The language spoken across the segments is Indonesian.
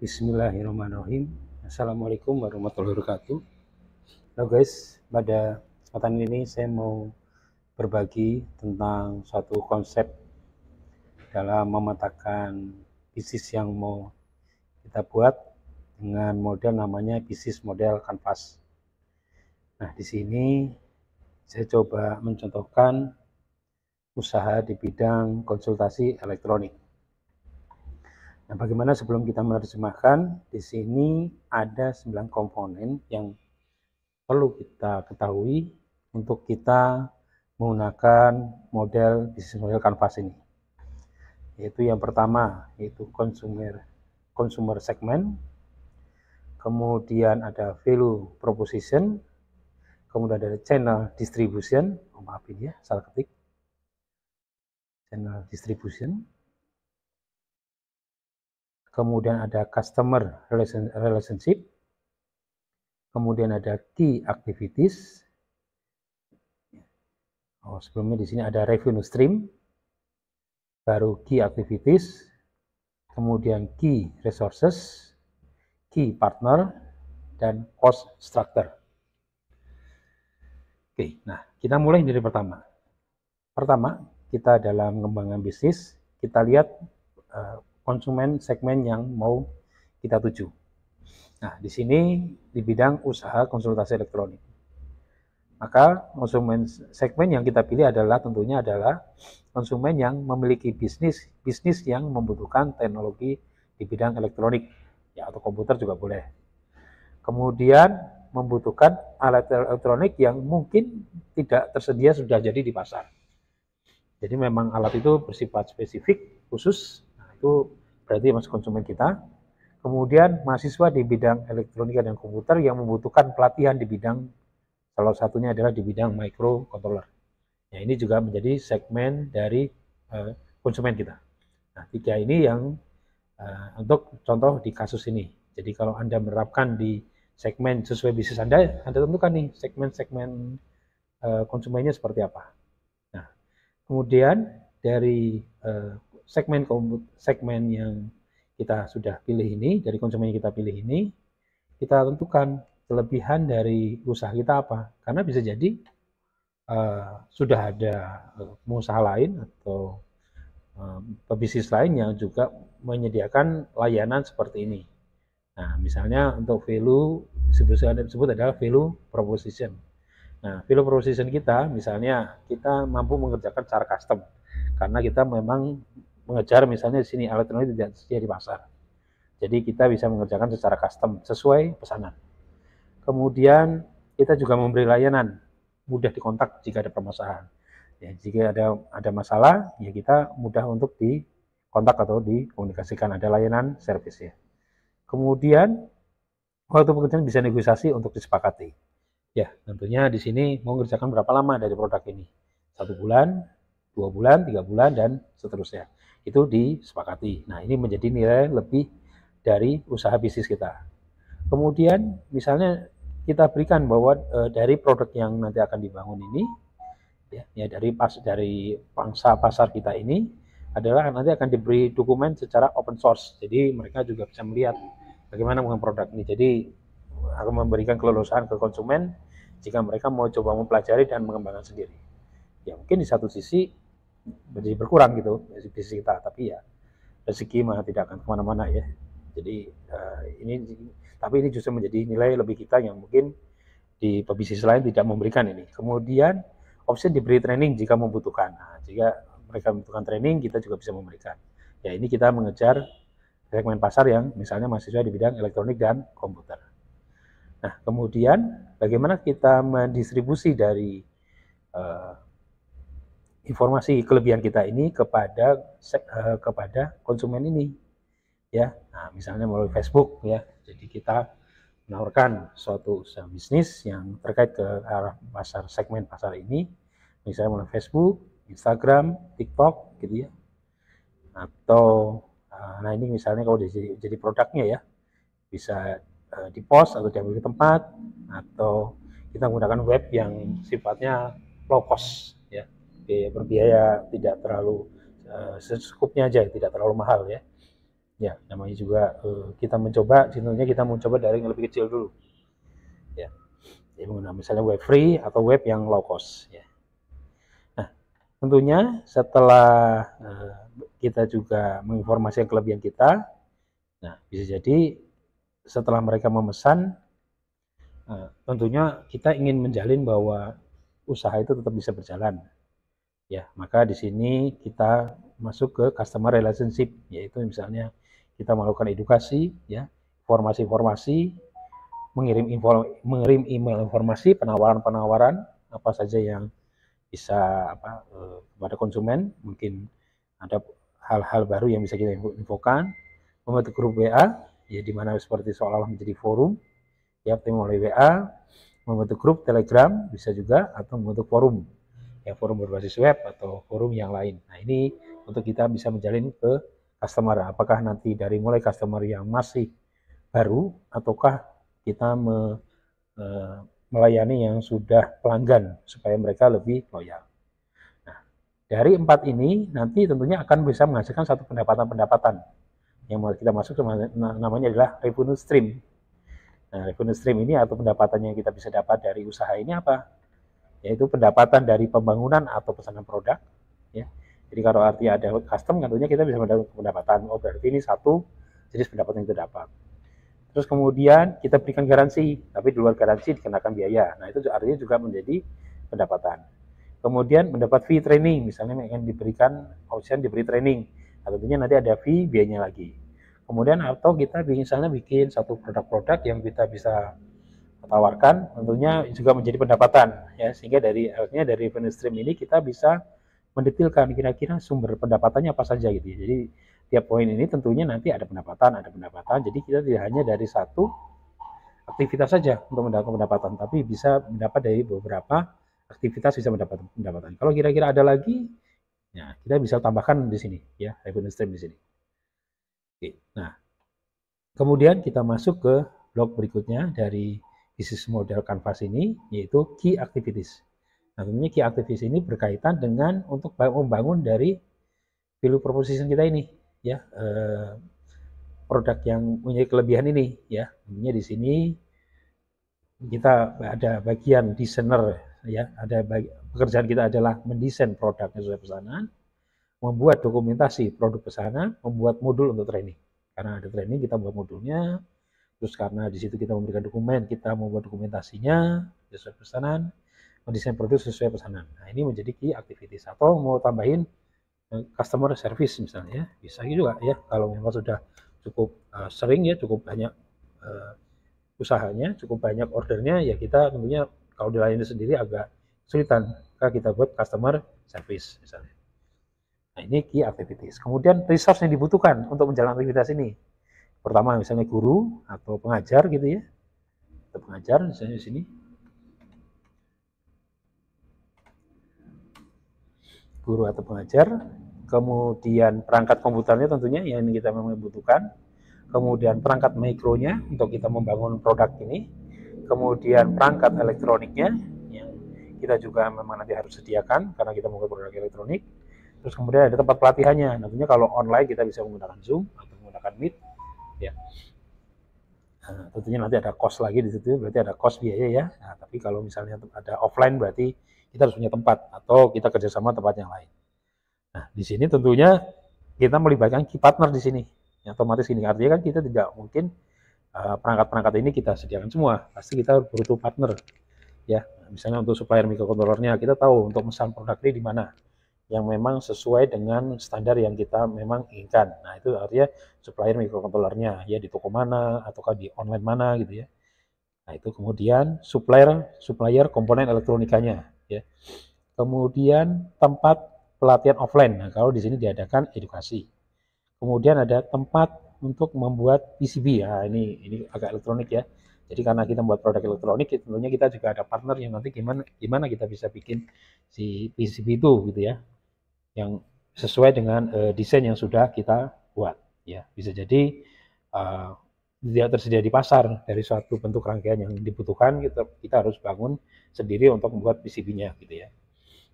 Bismillahirrahmanirrahim. Assalamualaikum warahmatullahi wabarakatuh. Halo guys, pada kesempatan ini saya mau berbagi tentang suatu konsep dalam memetakan bisnis yang mau kita buat dengan model namanya bisnis model kanvas. Nah, di sini saya coba mencontohkan usaha di bidang konsultasi elektronik. Nah, bagaimana sebelum kita menerjemahkan, di sini ada 9 komponen yang perlu kita ketahui untuk kita menggunakan bisnis model kanvas ini. Yaitu yang pertama, yaitu consumer segment, kemudian ada value proposition, kemudian ada channel distribution, maaf ini ya, salah ketik, channel distribution, kemudian ada customer relationship, kemudian ada key activities. Sebelumnya di sini ada revenue stream, baru key activities, kemudian key resources, key partner, dan cost structure. Oke, nah kita mulai dari pertama. Pertama, kita dalam mengembangkan bisnis, kita lihat konsumen segmen yang mau kita tuju. Nah, di sini di bidang usaha konsultasi elektronik. Maka konsumen segmen yang kita pilih tentunya adalah konsumen yang memiliki bisnis yang membutuhkan teknologi di bidang elektronik, ya, atau komputer juga boleh. Kemudian membutuhkan alat elektronik yang mungkin tidak tersedia sudah jadi di pasar. Jadi memang alat itu bersifat spesifik, khusus. Nah, itu berarti masuk konsumen kita. Kemudian mahasiswa di bidang elektronika dan komputer yang membutuhkan pelatihan di bidang, salah satunya adalah di bidang microcontroller. Nah, ini juga menjadi segmen dari konsumen kita. Nah, 3 ini yang untuk contoh di kasus ini. Jadi kalau Anda menerapkan di segmen sesuai bisnis Anda tentukan nih segmen-segmen konsumennya seperti apa. Nah, kemudian dari segmen yang kita sudah pilih ini, dari konsumen yang kita pilih ini, kita tentukan kelebihan dari usaha kita apa. Karena bisa jadi sudah ada pengusaha lain atau pebisnis lain yang juga menyediakan layanan seperti ini. Nah, misalnya untuk value disebut adalah value proposition. Nah, value proposition kita, misalnya kita mampu mengerjakan secara custom, karena kita memang mengejar misalnya di sini elektronik tidak tersedia di pasar. Jadi kita bisa mengerjakan secara custom sesuai pesanan. Kemudian kita juga memberi layanan, mudah dikontak jika ada permasalahan. Ya, jika ada masalah, ya kita mudah untuk dikontak atau dikomunikasikan, ada layanan servis ya. Kemudian waktu pekerjaan bisa negosiasi untuk disepakati. Ya, tentunya di sini mau mengerjakan berapa lama dari produk ini. 1 bulan, 2 bulan, 3 bulan, dan seterusnya. Itu disepakati. Nah, ini menjadi nilai lebih dari usaha bisnis kita. Kemudian, misalnya kita berikan bahwa dari produk yang nanti akan dibangun ini, ya dari pangsa pasar kita ini adalah nanti akan diberi dokumen secara open source. Jadi mereka juga bisa melihat bagaimana menggunakan produk ini. Jadi akan memberikan keleluasaan ke konsumen jika mereka mau coba mempelajari dan mengembangkan sendiri. Ya mungkin di satu sisi menjadi berkurang gitu bisnis kita, tapi ya rezeki mah tidak akan kemana-mana ya. Jadi tapi ini justru menjadi nilai lebih kita yang mungkin di pebisnis lain tidak memberikan ini. Kemudian opsi diberi training jika membutuhkan. Nah, jika mereka membutuhkan training, kita juga bisa memberikan. Ya, ini kita mengejar segmen pasar yang misalnya mahasiswa di bidang elektronik dan komputer. Nah, kemudian bagaimana kita mendistribusi dari informasi kelebihan kita ini kepada konsumen ini, ya. Nah, misalnya melalui Facebook, ya. Jadi kita menawarkan suatu usaha bisnis yang terkait ke arah segmen pasar ini, misalnya melalui Facebook, Instagram, TikTok, gitu ya. Atau, nah ini misalnya kalau jadi produknya ya, bisa di post atau diambil di tempat, atau kita menggunakan web yang sifatnya low cost, ya, berbiaya tidak terlalu secukupnya aja, tidak terlalu mahal ya. Ya, namanya juga kita mencoba, contohnya kita mencoba dari yang lebih kecil dulu. Ya, jadi menggunakan misalnya web free atau web yang low cost. Ya. Nah, tentunya setelah kita juga menginformasikan kelebihan kita, nah bisa jadi setelah mereka memesan, tentunya kita ingin menjalin bahwa usaha itu tetap bisa berjalan. Ya, maka di sini kita masuk ke customer relationship, yaitu misalnya kita melakukan edukasi, ya, informasi-informasi, mengirim email informasi, penawaran-penawaran apa saja yang bisa kepada konsumen, mungkin ada hal-hal baru yang bisa kita infokan, membentuk grup WA, ya di mana seperti seolah-olah menjadi forum, ya melalui WA, membentuk grup Telegram bisa juga, atau membentuk forum, ya forum berbasis web atau forum yang lain. Nah ini untuk kita bisa menjalin ke customer, apakah nanti dari mulai customer yang masih baru ataukah kita melayani yang sudah pelanggan supaya mereka lebih loyal. Nah, dari 4 ini nanti tentunya akan bisa menghasilkan satu pendapatan-pendapatan yang kita masuk namanya adalah revenue stream. Nah, revenue stream ini atau pendapatan yang kita bisa dapat dari usaha ini apa? Yaitu pendapatan dari pembangunan atau pesanan produk. Ya. Jadi kalau artinya ada custom, tentunya kita bisa mendapat pendapatan. Oh berarti ini satu jenis pendapatan yang kita dapat. Terus kemudian kita berikan garansi, tapi di luar garansi dikenakan biaya. Nah itu artinya juga menjadi pendapatan. Kemudian mendapat fee training, misalnya akan diberikan option diberi training. Nah, tentunya nanti ada fee biayanya lagi. Kemudian atau kita misalnya bikin satu produk-produk yang kita bisa tawarkan, tentunya juga menjadi pendapatan, ya sehingga artinya dari revenue stream ini kita bisa mendetailkan kira-kira sumber pendapatannya apa saja gitu ya. Jadi tiap poin ini tentunya nanti ada pendapatan. Jadi kita tidak hanya dari satu aktivitas saja untuk mendapatkan pendapatan, tapi bisa mendapat dari beberapa aktivitas bisa mendapatkan pendapatan. Kalau kira-kira ada lagi, ya kita bisa tambahkan di sini ya revenue stream di sini. Oke. Nah, kemudian kita masuk ke blok berikutnya dari bisnis model Canvas ini, yaitu key activities. Nah, tentunya key activities ini berkaitan dengan untuk membangun dari value proposition kita ini, ya produk yang punya kelebihan ini, ya. Tentunya di sini kita ada bagian desainer, ya. Pekerjaan kita adalah mendesain produk sesuai pesanan, membuat dokumentasi produk pesanan, membuat modul untuk training. Karena ada training kita buat modulnya, terus karena di situ kita memberikan dokumen, kita membuat dokumentasinya sesuai pesanan, mendesain produk sesuai pesanan. Nah ini menjadi key activities. Atau mau tambahin customer service misalnya, bisa juga ya kalau memang sudah cukup sering ya, cukup banyak usahanya, cukup banyak ordernya, ya kita tentunya kalau dilayani sendiri agak kesulitan, maka kita buat customer service misalnya. Nah ini key activities. Kemudian resource yang dibutuhkan untuk menjalankan aktivitas ini. Pertama misalnya guru atau pengajar gitu ya, atau pengajar misalnya di sini. Guru atau pengajar. Kemudian perangkat komputernya tentunya yang kita memang butuhkan. Kemudian perangkat mikronya untuk kita membangun produk ini. Kemudian perangkat elektroniknya yang kita juga memang nanti harus sediakan karena kita membuat produk elektronik. Terus kemudian ada tempat pelatihannya. Tentunya kalau online kita bisa menggunakan Zoom atau menggunakan Meet. Ya. Nah, tentunya nanti ada cost lagi di situ, berarti ada cost biaya ya. Nah, tapi kalau misalnya ada offline berarti kita harus punya tempat atau kita kerjasama tempat yang lain. Nah, di sini tentunya kita melibatkan key partner di sini. Ya, otomatis ini artinya kan kita tidak mungkin perangkat-perangkat ini kita sediakan semua. Pasti kita butuh partner. Ya, misalnya untuk supplier microcontrollernya kita tahu untuk mesan produk ini di mana yang memang sesuai dengan standar yang kita memang inginkan. Nah, itu artinya supplier microcontrollernya ya di toko mana ataukah di online mana gitu ya. Nah, itu kemudian supplier komponen elektronikanya ya. Kemudian tempat pelatihan offline. Nah, kalau di sini diadakan edukasi. Kemudian ada tempat untuk membuat PCB. Ya, ini agak elektronik ya. Jadi karena kita membuat produk elektronik, tentunya kita juga ada partner yang nanti gimana kita bisa bikin si PCB itu gitu ya, yang sesuai dengan desain yang sudah kita buat. Ya, bisa jadi tidak tersedia di pasar dari suatu bentuk rangkaian yang dibutuhkan, kita harus bangun sendiri untuk membuat PCB-nya gitu ya.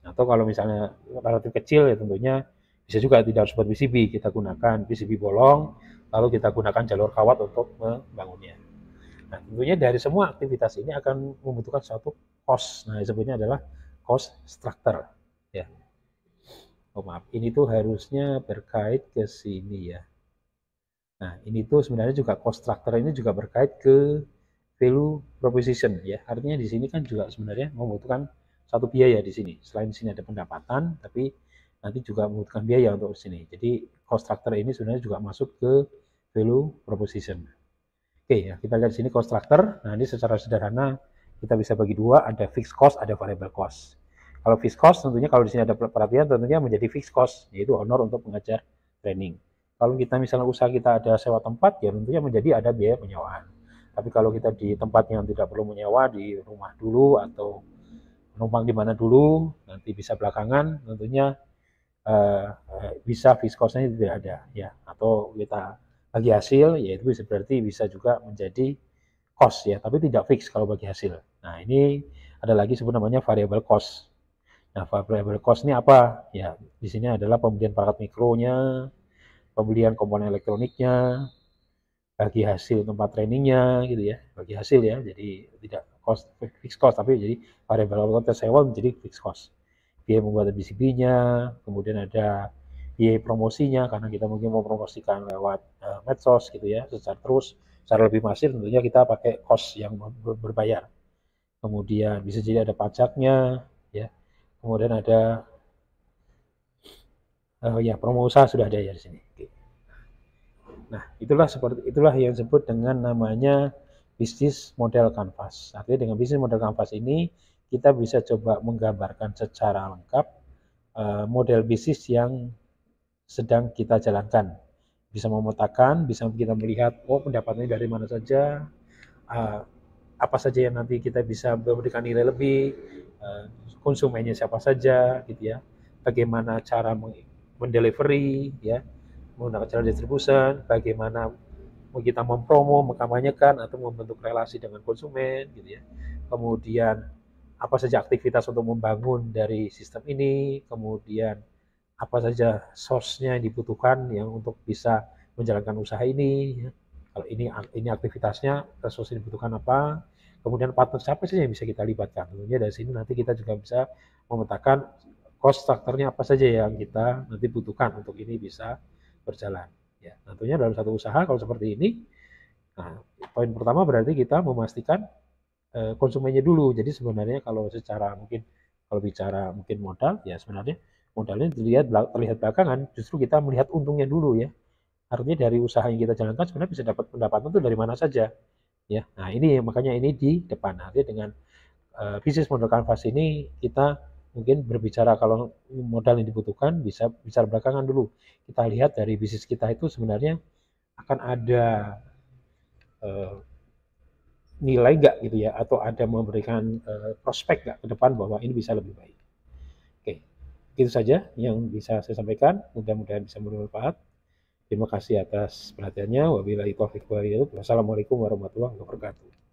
Atau kalau misalnya relatif kecil ya tentunya Bisa juga tidak harus buat PCB, kita gunakan PCB bolong, lalu kita gunakan jalur kawat untuk membangunnya. Nah, tentunya dari semua aktivitas ini akan membutuhkan suatu cost. Nah, disebutnya adalah cost structure. Ya. Oh maaf, ini tuh harusnya berkait ke sini ya. Nah, ini tuh sebenarnya juga cost structure ini juga berkait ke value proposition ya. Artinya di sini kan juga sebenarnya membutuhkan satu biaya di sini. Selain di sini ada pendapatan, tapi nanti juga membutuhkan biaya untuk sini. Jadi cost structure ini sebenarnya juga masuk ke value proposition. Oke ya, kita lihat di sini cost structure. Nah, ini secara sederhana kita bisa bagi dua, ada fixed cost, ada variable cost. Kalau fixed cost tentunya kalau di sini ada perhatian tentunya menjadi fixed cost, yaitu honor untuk mengajar training. Kalau kita misalnya usaha kita ada sewa tempat, ya tentunya menjadi ada biaya penyewaan. Tapi kalau kita di tempat yang tidak perlu menyewa, di rumah dulu atau penumpang di mana dulu, nanti bisa belakangan, tentunya bisa fixed cost-nya tidak ada ya. Atau kita bagi hasil, ya itu bisa berarti bisa juga menjadi cost ya, tapi tidak fix kalau bagi hasil. Nah ini ada lagi sebut namanya variable cost. Nah variable cost ini apa? Ya di sini adalah pembelian perangkat mikronya, pembelian komponen elektroniknya, bagi hasil tempat trainingnya gitu ya, bagi hasil ya, jadi tidak cost fixed cost tapi jadi variable cost sewa menjadi fixed cost. Biaya membuat BCB-nya, kemudian ada biaya promosinya karena kita mungkin mau promosikan lewat medsos gitu ya, secara lebih masif tentunya kita pakai cost yang berbayar. Kemudian bisa jadi ada pajaknya ya, kemudian ada ya promo usaha sudah ada ya di sini. Nah, itulah yang disebut dengan namanya bisnis model kanvas. Artinya dengan bisnis model kanvas ini kita bisa coba menggambarkan secara lengkap model bisnis yang sedang kita jalankan. Bisa memetakan, bisa kita melihat oh pendapatannya dari mana saja, apa saja yang nanti kita bisa memberikan nilai lebih, konsumennya siapa saja gitu ya. Bagaimana cara mendelivery ya, menggunakan cara distribution, bagaimana kita mempromo, mengkampanyekan atau membentuk relasi dengan konsumen gitu ya. Kemudian apa saja aktivitas untuk membangun dari sistem ini, kemudian apa saja source-nya yang dibutuhkan yang untuk bisa menjalankan usaha ini. Ya. Kalau ini aktivitasnya, resource yang dibutuhkan apa, kemudian partner siapa sih yang bisa kita libatkan. Tentunya dari sini nanti kita juga bisa memetakan cost structure-nya apa saja yang kita nanti butuhkan untuk ini bisa berjalan. Ya, tentunya dalam satu usaha kalau seperti ini, nah, poin pertama berarti kita memastikan konsumennya dulu. Jadi sebenarnya kalau secara mungkin kalau bicara mungkin modal, ya sebenarnya modalnya terlihat belakangan. Justru kita melihat untungnya dulu ya. Artinya dari usaha yang kita jalankan sebenarnya bisa dapat pendapatan itu dari mana saja. Ya, nah ini makanya ini di depan. Artinya dengan bisnis model canvas ini kita mungkin berbicara kalau modal yang dibutuhkan bisa bicara belakangan dulu. Kita lihat dari bisnis kita itu sebenarnya akan ada nilai nggak gitu ya, atau ada memberikan prospek nggak ke depan bahwa ini bisa lebih baik. Oke, itu saja yang bisa saya sampaikan. Mudah-mudahan bisa bermanfaat. Terima kasih atas perhatiannya. Wabillahi taufiq wal hidayah. Wassalamualaikum warahmatullahi wabarakatuh.